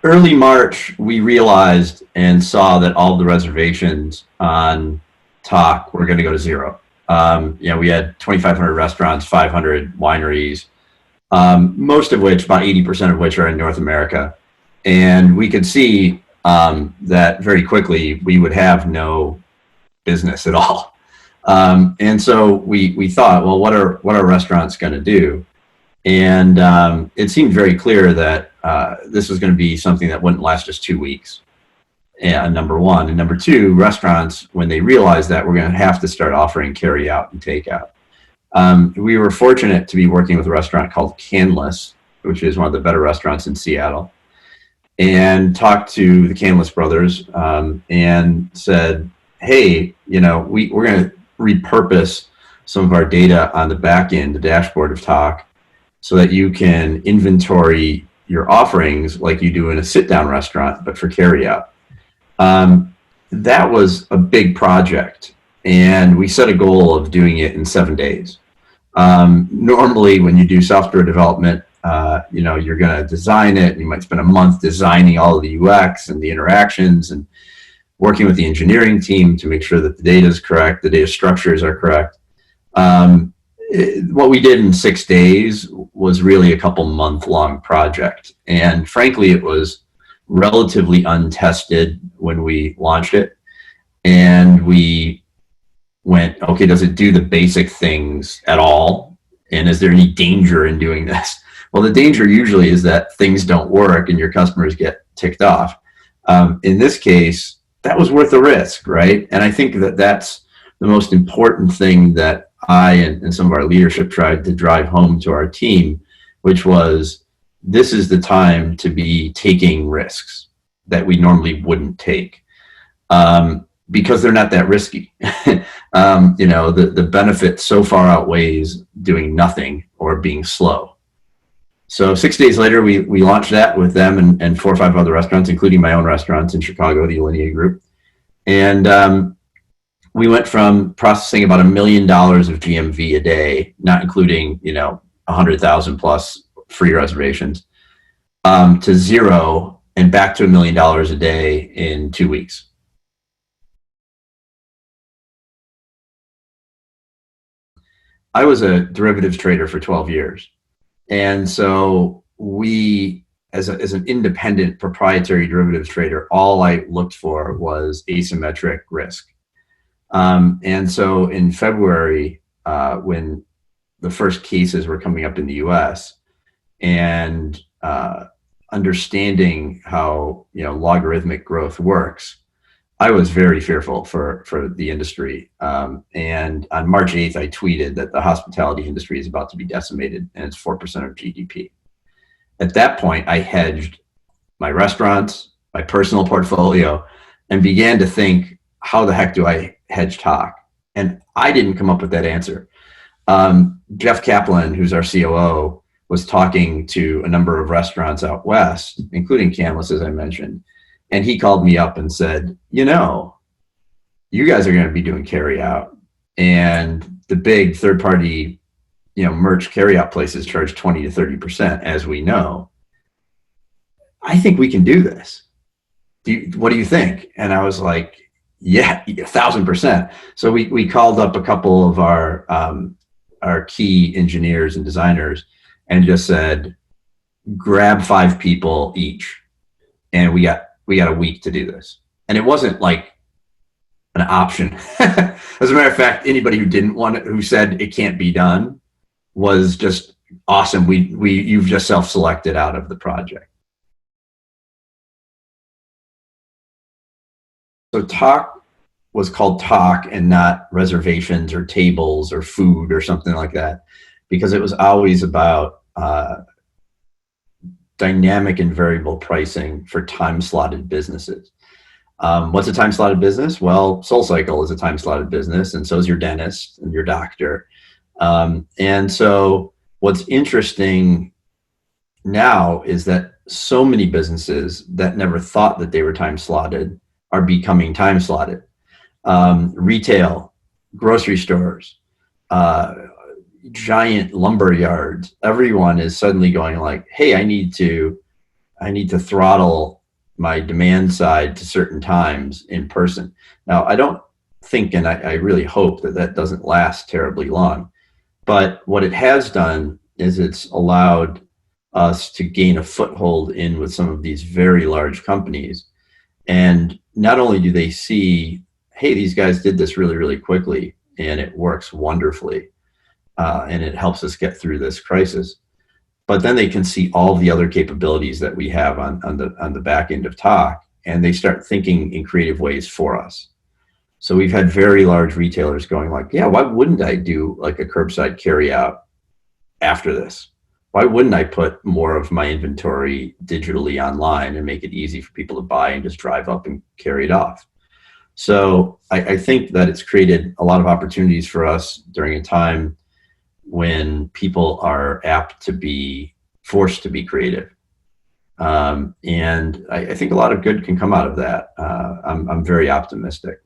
Early March, we realized and saw that all the reservations on Tock were going to go to zero. We had 2,500 restaurants, 500 wineries, most of which, about 80% of which are in North America. And we could see that very quickly we would have no business at all. And so we thought, well, what are restaurants going to do? And it seemed very clear that this was going to be something that wouldn't last just 2 weeks. And number one. And number two, restaurants, when they realized that, we're going to have to start offering carry out and takeout. We were fortunate to be working with a restaurant called Canlis, which is one of the better restaurants in Seattle, and talked to the Canlis brothers and said, hey, we're going to repurpose some of our data on the back end, the dashboard of Tock, so that you can inventory your offerings like you do in a sit-down restaurant, but for carry-out. That was a big project, and we set a goal of doing it in 7 days. Normally, when you do software development, you're going to design it. You might spend a month designing all of the UX and the interactions and working with the engineering team to make sure that the data is correct, the data structures are correct. What we did in 6 days was really a couple month-long project. And frankly, it was relatively untested when we launched it. And we went, okay, does it do the basic things at all? And is there any danger in doing this? Well, the danger usually is that things don't work and your customers get ticked off. In this case, that was worth the risk, right? And I think that that's the most important thing that I and some of our leadership tried to drive home to our team, which was, this is the time to be taking risks that we normally wouldn't take, because they're not that risky. The benefit so far outweighs doing nothing or being slow. So 6 days later, we launched that with them and 4 or 5 other restaurants, including my own restaurants in Chicago, the Alinea Group. And we went from processing about $1 million of GMV a day, not including 100,000 plus free reservations, to zero and back to $1 million a day in 2 weeks. I was a derivatives trader for 12 years. And so we, as an independent proprietary derivatives trader, all I looked for was asymmetric risk. And so in February, when the first cases were coming up in the US, and understanding how logarithmic growth works, I was very fearful for the industry. And on March 8th, I tweeted that the hospitality industry is about to be decimated, and it's 4% of GDP. At that point, I hedged my restaurants, my personal portfolio, and began to think, how the heck do I hedge Tock? And I didn't come up with that answer. Jeff Kaplan, who's our COO, was talking to a number of restaurants out west, including Canlis, as I mentioned. And he called me up and said, you guys are going to be doing carry out, and the big third-party, merch carry-out places charge 20 to 30%, as we know. I think we can do this. What do you think? And I was like, yeah, 1,000%. So we called up a couple of our key engineers and designers and just said, grab 5 people each, and we got a week to do this. And it wasn't like an option. As a matter of fact, anybody who didn't want it, who said it can't be done, was just awesome. You've just self-selected out of the project. So Tock was called Tock and not reservations or tables or food or something like that, because it was always about dynamic and variable pricing for time-slotted businesses. What's a time-slotted business? Well, SoulCycle is a time-slotted business, and so is your dentist and your doctor. And so what's interesting now is that so many businesses that never thought that they were time-slotted are becoming time-slotted. Retail, grocery stores, giant lumber yards, everyone is suddenly going like, hey, I need to I need to throttle my demand side to certain times in person. Now, I don't think, and I really hope that that doesn't last terribly long. But what it has done is it's allowed us to gain a foothold in with some of these very large companies. And not only do they see, hey, these guys did this really, really quickly and it works wonderfully, and it helps us get through this crisis, but then they can see all the other capabilities that we have on the back end of Tock, and they start thinking in creative ways for us. So we've had very large retailers going like, yeah, why wouldn't I do like a curbside carry out after this? Why wouldn't I put more of my inventory digitally online and make it easy for people to buy and just drive up and carry it off? So I think that it's created a lot of opportunities for us during a time when people are apt to be forced to be creative. And I think a lot of good can come out of that. I'm very optimistic.